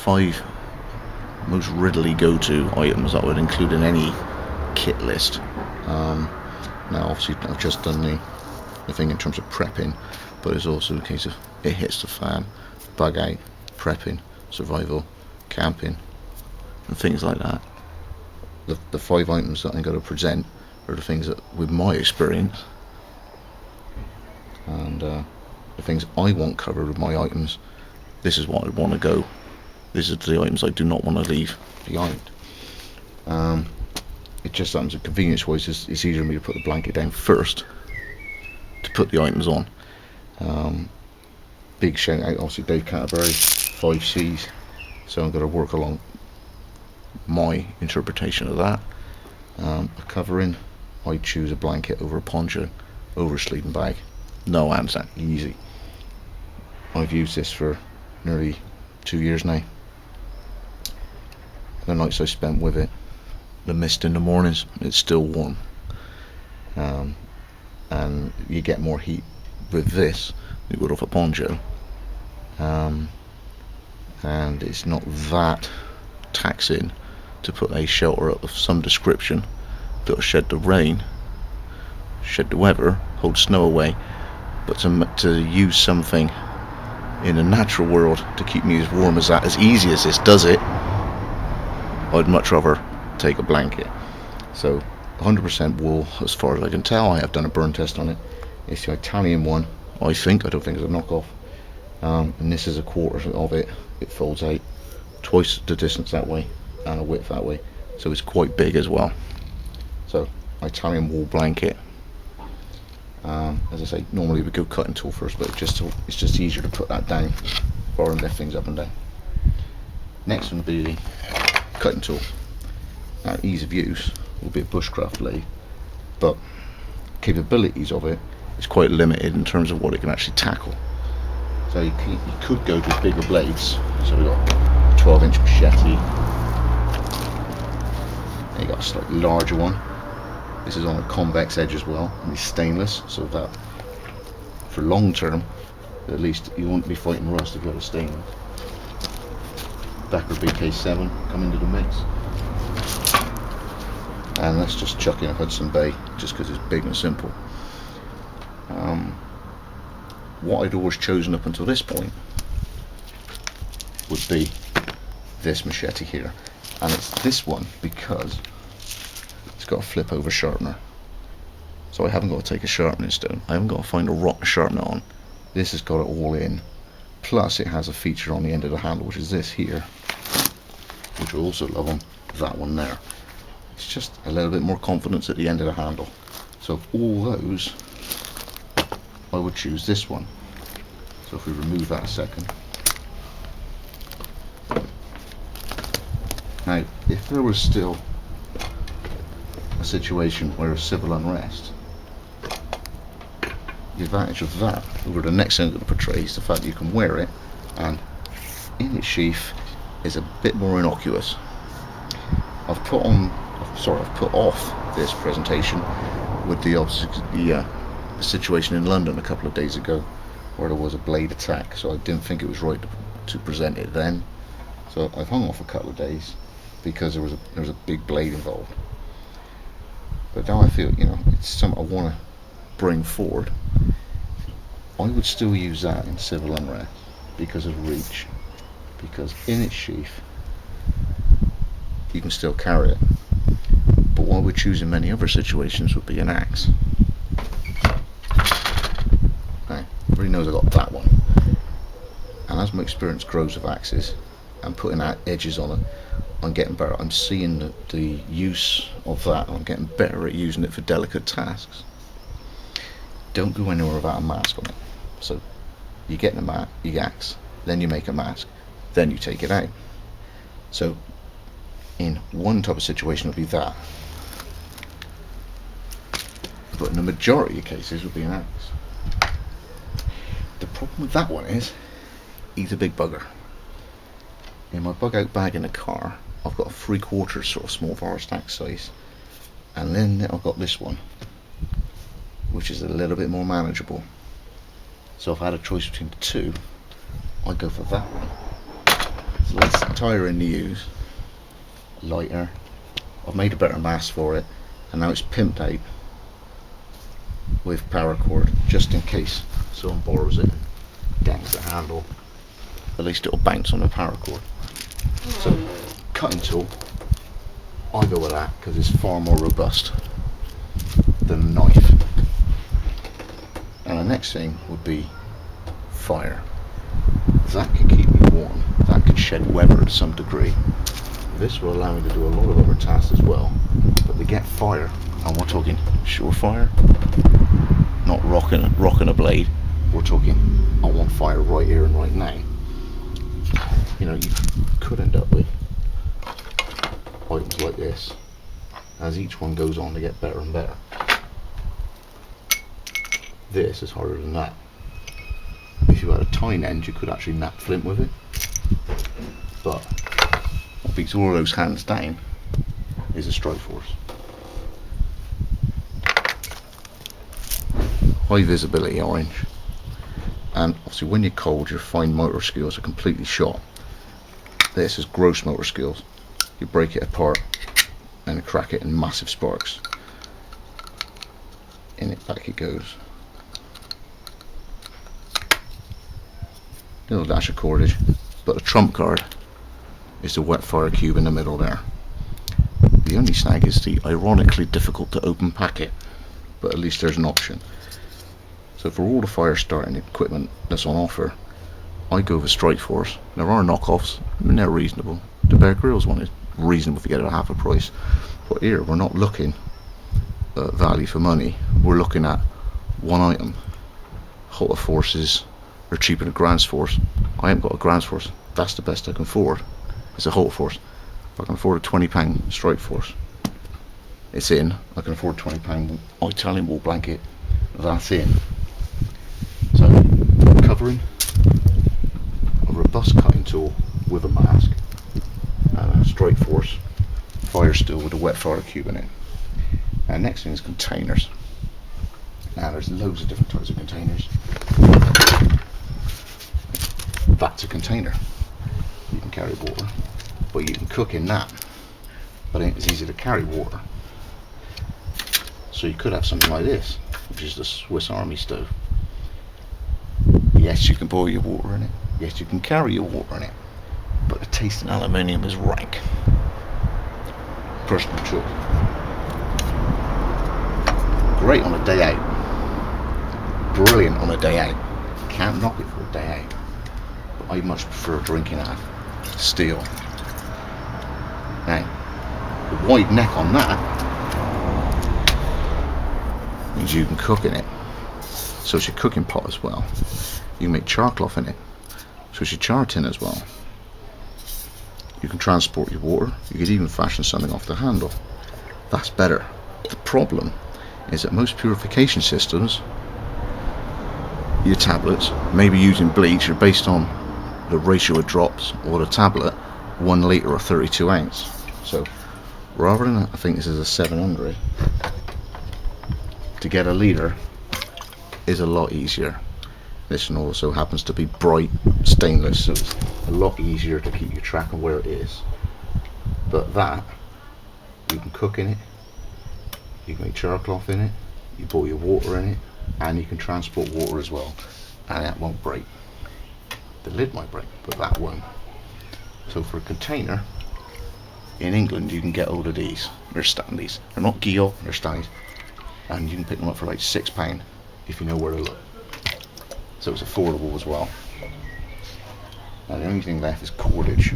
5 most readily go-to items that I would include in any kit list. Now obviously I've just done the thing in terms of prepping, but it's also a case of it hits the fan, bug out, prepping, survival, camping, and things like that. The 5 items that I'm going to present are the things that, with my experience, and the things I want covered with my items, this is what I want to go. This is the items I do not want to leave behind. It just happens that convenience wise it's easier for me to put the blanket down first to put the items on. Big shout out obviously Dave Canterbury, 5Cs, so I'm going to work along my interpretation of that. A covering, I choose a blanket over a poncho, over a sleeping bag. No answer, easy. I've used this for nearly 2 years now. The nights I spent with it, the mist in the mornings, it's still warm, and you get more heat with this than you would off a poncho, and it's not that taxing to put a shelter up of some description that'll shed the rain, shed the weather, hold snow away, but to use something in the natural world to keep me as warm as that, as easy as this does it, I'd much rather take a blanket. So 100% wool as far as I can tell. I have done a burn test on it. It's the Italian one, I don't think it's a knockoff, and this is a quarter of it. It folds out twice the distance that way and a width that way, so it's quite big as well. So Italian wool blanket. As I say, normally we go cutting tool first, but it's just easier to put that down rather than lift things up and down. Next one will be the cutting tool. Now, ease of use will be a bushcraft lathe, but capabilities of it is quite limited in terms of what it can actually tackle. So you could go to bigger blades. So we've got a 12-inch machete. And you got a slightly larger one. This is on a convex edge as well, and it's stainless, so that for long term, at least you won't be fighting rust if you have a stainless. Backer BK7 come into the mix, and let's just chuck in a Hudson Bay just because it's big and simple. What I'd always chosen up until this point would be this machete here, and it's this one because it's got a flip over sharpener, so I haven't got to take a sharpening stone, I haven't got to find a rock to sharpen it on. This has got it all in, plus it has a feature on the end of the handle, which is this here, which I also love on that one there. It's just a little bit more confidence at the end of the handle. So of all those, I would choose this one. So if we remove that a second. Now, if there was still a situation where there's civil unrest, the advantage of that over the next thing that portrays the fact that you can wear it, and in its sheath is a bit more innocuous. I've put off this presentation with the situation in London a couple of days ago where there was a blade attack, so I didn't think it was right to present it then. So I've hung off a couple of days because there was a big blade involved. But now I feel, it's something I want to bring forward. I would still use that in civil unrest because of reach, because in its sheath you can still carry it. But what I would choose in many other situations would be an axe. Now, everybody knows I got that one, and as my experience grows with axes and putting out edges on it, I'm getting better. I'm seeing the use of that. I'm getting better at using it for delicate tasks. Don't go anywhere without a mask on it. So you get the axe, then you make a mask, then you take it out. So in one type of situation it would be that, but in the majority of cases it would be an axe. The problem with that one is he's a big bugger. In my bug out bag in the car, I've got a 3/4 sort of small forest axe size, and then I've got this one, which is a little bit more manageable. So if I had a choice between the two, I'd go for that one. less tiring to use, lighter. I've made a better mast for it, and now it's pimped out with paracord, just in case someone borrows it and gangs the handle. At least it'll bounce on the paracord. So, cutting tool, I go with that because it's far more robust than a knife. And the next thing would be fire. That can keep me warm, that can shed weather to some degree. This will allow me to do a lot of other tasks as well, but to get fire, and we're talking surefire, not rocking a blade, we're talking I want fire right here and right now. You know, you could end up with items like this. As each one goes on, they get better and better. This is harder than that. If you had a tine end, you could actually nap flint with it. But what beats all of those hands down is a strike force. High visibility orange. And obviously when you're cold, your fine motor skills are completely shot. This is gross motor skills. You break it apart and crack it in massive sparks. In it, back it goes. Little dash of cordage, but the trump card is the wet fire cube in the middle there. The only snag is the ironically difficult to open packet, but at least there's an option. So for all the fire starting equipment that's on offer, I go with Strike Force. There are knockoffs, I mean, they're reasonable. The Bear Grylls one is reasonable if you get it at half a price. But here we're not looking at value for money, we're looking at one item. Halter forces are cheaper than Grand's Force. I haven't got a Grand's Force, that's the best I can afford. It's a Halter Force. If I can afford a £20 Strike Force, it's in. I can afford a £20 Italian wool blanket, that's in. So, covering, a robust cutting tool with a mask, and a Strike Force fire steel with a wet fire cube in it. And next thing is containers. Now there's loads of different types of containers. That's a container. You can carry water, but you can cook in that. But it ain't as easy to carry water. So you could have something like this, which is the Swiss Army stove. Yes, you can boil your water in it. Yes, you can carry your water in it. But the taste in aluminium is rank. Personal choice. Great on a day out. Brilliant on a day out. Can't knock it for a day out. But I much prefer drinking out of steel. Now, the wide neck on that means you can cook in it. So it's your cooking pot as well. You can make char cloth in it. So it's your char tin as well. You can transport your water. You could even fashion something off the handle. That's better. The problem is that most purification systems, your tablets, maybe using bleach, are based on the ratio of drops or the tablet, 1 litre or 32 ounce. So rather than, I think this is a 700, to get a litre is a lot easier. This one also happens to be bright stainless, so it's a lot easier to keep your track of where it is. But that, you can cook in it, you can make char cloth in it, you boil your water in it, and you can transport water as well, and that won't break. The lid might break, but that won't. So for a container, in England you can get hold of these. They're standees. They're not Georg, they're standees. And you can pick them up for like £6 if you know where to look. So it's affordable as well. Now the only thing left is cordage.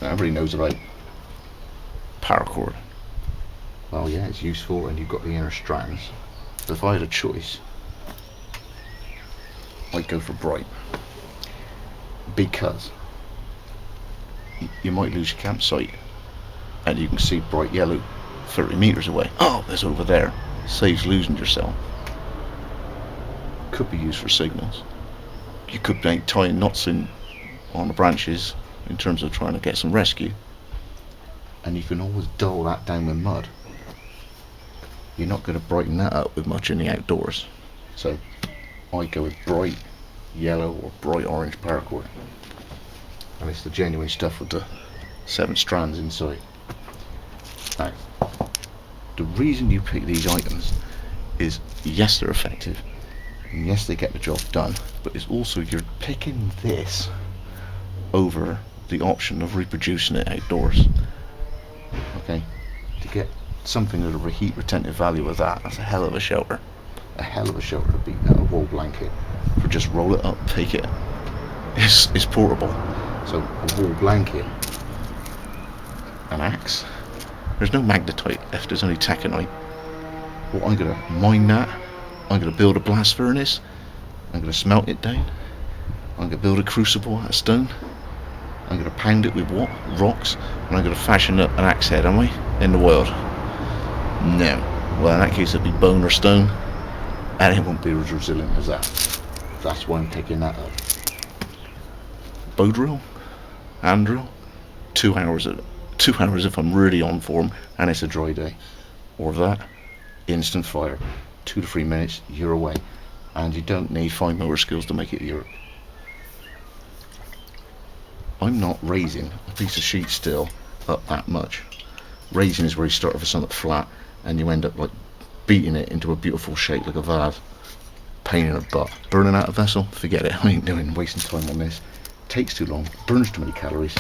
Now everybody knows about paracord. Well, yeah, it's useful, and you've got the inner strands. But if I had a choice, I'd go for bright, because you might lose your campsite and you can see bright yellow 30 meters away. Oh, it's over there. Saves losing yourself. Could be used for signals. You could be tying knots in on the branches in terms of trying to get some rescue, and you can always dull that down with mud. You're not going to brighten that up with much in the outdoors. So I go with bright yellow or bright orange paracord, and it's the genuine stuff with the 7 strands inside. Now, the reason you pick these items is, yes, they're effective, and yes, they get the job done, but it's also you're picking this over the option of reproducing it outdoors. Okay, to get something of a heat retentive value of that, that's a hell of a shelter. A hell of a shelter to beat out a wool blanket. For just roll it up, take it. It's portable. So a wool blanket, an axe. There's no magnetite left. There's only taconite. Well, I'm gonna mine that. I'm gonna build a blast furnace. I'm gonna smelt it down. I'm gonna build a crucible out of stone. I'm gonna pound it with what? Rocks, and I'm gonna fashion up an axe head, am I? In the world? No. Well, in that case, it'd be bone or stone, and it won't be as resilient as that. That's why I'm picking that up. Bow drill, hand drill, 2 hours. 2 hours if I'm really on form and it's a dry day. Or that, instant fire, 2 to 3 minutes, you're away, and you don't need fine motor skills to make it your. I'm not raising a piece of sheet steel up that much. Raising is where you start with something flat and you end up like beating it into a beautiful shape like a vase. Pain in the butt. Burning out a vessel? Forget it. I ain't wasting time on this. Takes too long, burns too many calories.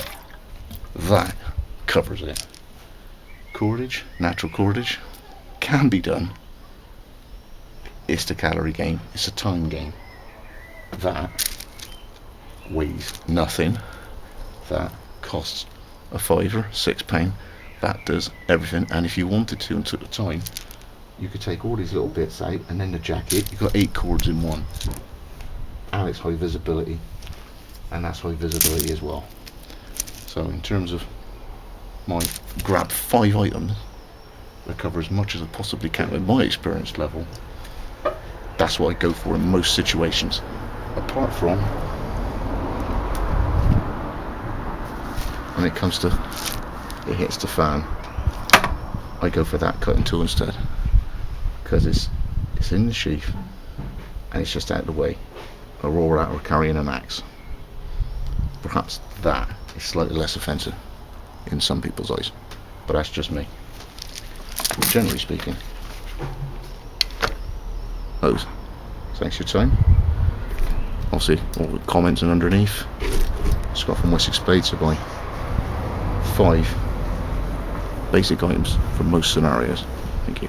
That covers it. Cordage, natural cordage, can be done. It's the calorie game, it's a time game. That weighs nothing. That costs a £5, £6. That does everything, and if you wanted to and took the time, you could take all these little bits out, and then the jacket, you've got 8 cords in one. And it's high visibility, and that's high visibility as well. So in terms of my grab 5 items that cover as much as I possibly can with my experience level, that's what I go for in most situations. Apart from when it comes to it hits the fan, I go for that cutting tool instead, because it's in the sheath and it's just out of the way. Or that or carrying an axe. Perhaps that is slightly less offensive in some people's eyes, but that's just me. But generally speaking, those. Thanks for your time. Obviously, all the comments and underneath. Scott from Wessex Blades to buy 5 basic items for most scenarios. Thank you.